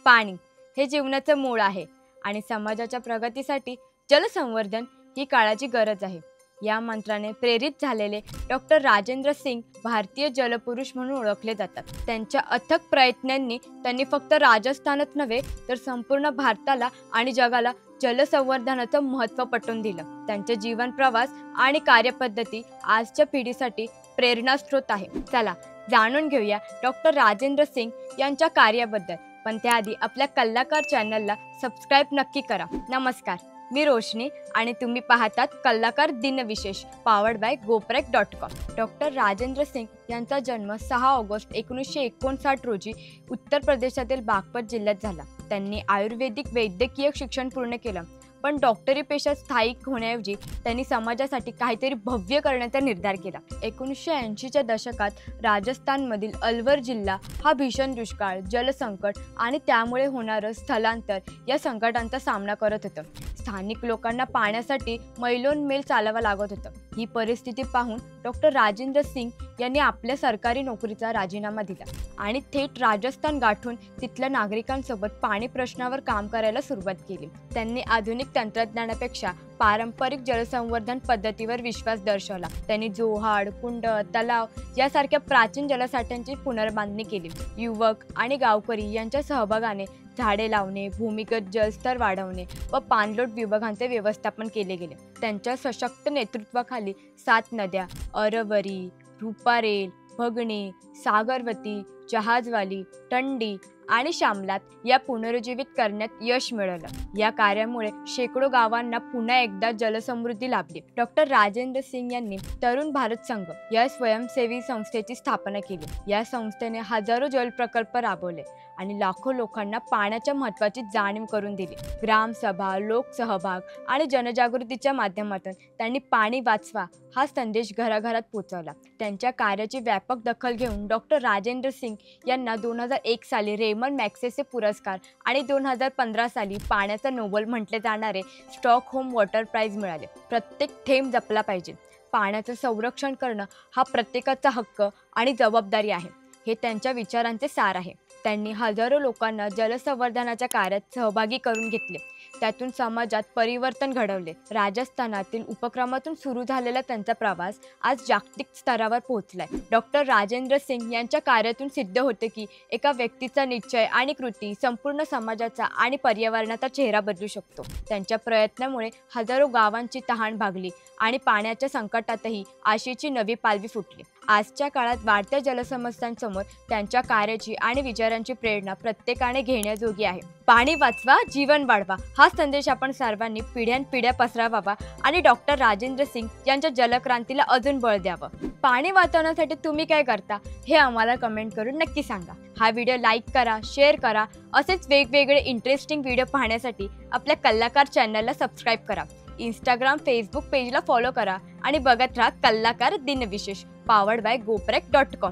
पाणी हे जीवनाचं मूळ आहे आणि समाजाच्या प्रगतीसाठी जलसंवर्धन ही काळाची गरज आहे। या मंत्राने प्रेरित झालेले डॉक्टर राजेंद्र सिंग भारतीय जलपुरुष म्हणून ओळखले जातात। त्यांच्या अथक प्रयत्नांनी त्यांनी फक्त राजस्थानच नव्हे तर संपूर्ण भारताला आणि जगाला जलसंवर्धनाचं महत्त्व पटवून दिलं। त्यांचे जीवन प्रवास आणि कार्यपद्धती आजच्या पिढीसाठी प्रेरणास्रोत आहे। चला जाणून घेऊया डॉक्टर राजेंद्र सिंग यांच्या कार्याबद्दल, पण त्याआधी आपल्या कल्लाकार चॅनलला सबस्क्राइब नक्की करा। नमस्कार, मी रोशनी आणि तुम्ही पाहतात कल्लाकार दिनविशेष powered by goprek.com। Doctor Rajendra Singh यांचा जन्म 6 ऑगस्ट 1959 रोजी उत्तर प्रदेशातील बागपत जिल्ह्यात झाला। त्यांनी आयुर्वेदिक वैद्यकीय शिक्षण पूर्ण केलं, पण डॉक्टरी पेशात स्थायिक होण्याऐवजी त्यांनी समाजासाठी काहीतरी भव्य करण्याचा निर्धार केला। 1980च्या दशकात राजस्थानमधील अलवर जिल्हा हा भीषण दुष्काळ, जलसंकट आणि त्यामुळे होणारं स्थलांतर या संकटांचा सामना करत होता। स्थानिक लोकांना पाण्यासाठी मैलोनमेल चालावं लागत होतं। ही परिस्थिती पाहून डॉक्टर राजेंद्र सिंग यांनी आपल्या सरकारी नोकरीचा राजीनामा दिला आणि थेट राजस्थान गाठून तिथल्या नागरिकांसोबत पाणी प्रश्नावर काम करायला सुरुवात केली। त्यांनी आधुनिक तंत्रज्ञानापेक्षा पारंपरिक जलसंवर्धन पद्धतीवर विश्वास दर्शवला। त्यांनी जोहाड, कुंड, तलाव यासारख्या प्राचीन जलसाठ्यांची पुनर्बांधणी केली। युवक आणि गावकरी यांच्या सहभागाने झाडे लावणे, भूमिगत जलस्तर वाढवणे व पाणलोट विभागांचे व्यवस्थापन केले गेले। त्यांच्या सशक्त नेतृत्वाखाली 7 नद्या अरवरी, रूपारेल, भगणी, सागरवती, जहाजवाली, टंडी आणि शामलात या पुनरुज्जीवित करण्यात यश मिळालं। या कार्यामुळे शेकडो गावांना पुन्हा एकदा जलसमृद्धी लाभली। डॉक्टर राजेंद्र सिंग यांनी तरुण भारत संघ या स्वयंसेवी संस्थेची स्थापना केली। या संस्थेने हजारो जल प्रकल्प राबवले आणि लाखो लोकांना पाण्याच्या महत्त्वाची जाणीव करून दिली। ग्रामसभा, लोकसहभाग आणि जनजागृतीच्या माध्यमातून त्यांनी पाणी वाचवा हा संदेश घराघरात पोहोचवला। त्यांच्या कार्याची व्यापक दखल घेऊन डॉक्टर राजेंद्र सिंग यांना 2001 साली रेमन मॅग्सेसे पुरस्कार आणि 2015 साली पाण्याचा नोबेल म्हटले जाणारे स्टॉकहोम वॉटर प्राइज मिळाले। प्रत्येक थेंब जपला पाहिजे, पाण्याचं संरक्षण करणं हा प्रत्येकाचा हक्क आणि जबाबदारी आहे, हे त्यांच्या विचारांचे सार आहे। त्यांनी हजारो लोकांना जलसंवर्धनाच्या कार्यात सहभागी करून घेतले, त्यातून समाजात परिवर्तन घडवले। राजस्थानातील उपक्रमातून सुरू झालेला त्यांचा प्रवास आज जागतिक स्तरावर पोहोचलाय। डॉक्टर राजेंद्र सिंग यांच्या कार्यातून सिद्ध होते की एका व्यक्तीचा निश्चय आणि कृती संपूर्ण समाजाचा आणि पर्यावरणाचा चेहरा बदलू शकतो। त्यांच्या प्रयत्नामुळे हजारो गावांची तहान भागली आणि पाण्याच्या संकटातही आशेची नवी पालवी फुटली। आजच्या काळात वाढत्या जलसमस्यांसमोर त्यांच्या कार्याची आणि विचारांची प्रेरणा प्रत्येकाने घेण्याजोगी आहे। पाणी वाचवा, जीवन वाढवा हा संदेश आपण सर्वांनी पिढ्यानपिढ्या पसरवावा आणि डॉक्टर राजेंद्र सिंग यांच्या जलक्रांतीला अजून बळ द्यावं। पाणी वाचवण्यासाठी तुम्ही काय करता हे आम्हाला कमेंट करून नक्की सांगा। हा व्हिडिओ लाईक करा, शेअर करा। असेच वेगवेगळे इंटरेस्टिंग व्हिडिओ पाहण्यासाठी आपल्या कल्लाकार चॅनलला सबस्क्राईब करा। इंस्टाग्राम, फेसबुक पेजला फॉलो करा आणि बघत राहा कल्लाकार दिनविशेष पॉवर्ड बाय goprek.com।